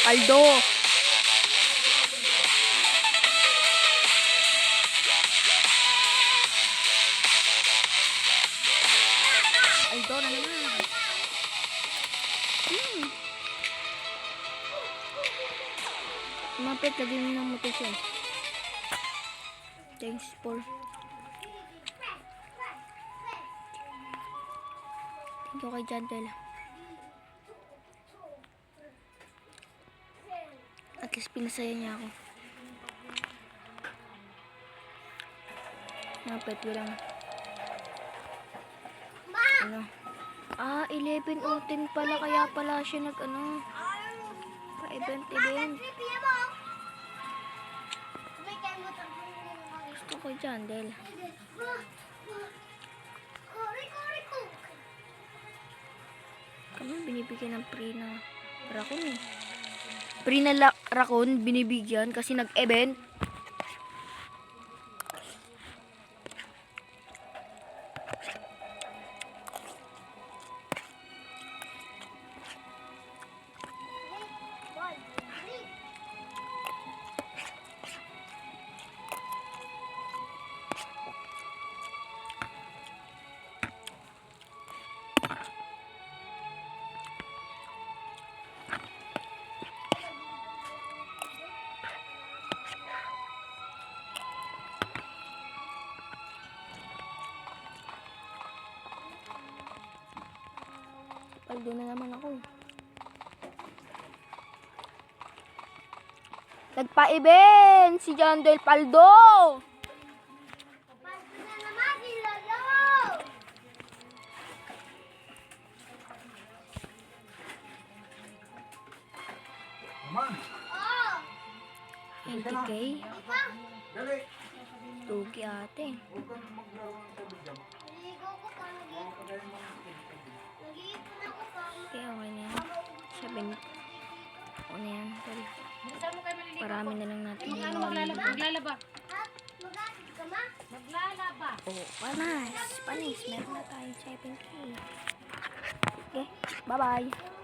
Paldo. Paldo na naman. Mapit, lagyan mo ng motivation. Thanks for... Thank you kay Jandel. At least pinasaya niya ako. Mapit, bilang... Ano? 11:10 pala, kaya pala siya nag ano... Pa-event. Gusto ko dyan, Del. Kami binibigyan ng free na raccoon eh. Free na raccoon binibigyan kasi nag-event. Paldo na naman ako. Nagpa-event si Jandel Paldo. Paldo na naman si Lolo. Mama, Oh, 20K. dali. Tugi ate. Huwag kang maglaro ng tubig dyan. naligo ko pa. Nag-iipon ako pa. Okay, okay na yan. 7. O na yan. Tol. Bilisan mo kayo maliligo. Parami na lang natin Ano, yung maglalaba? Ha? Mag-asid ka ma? Maglalaba. Oh, panis. Meron na tayong 7K. Okay, bye-bye.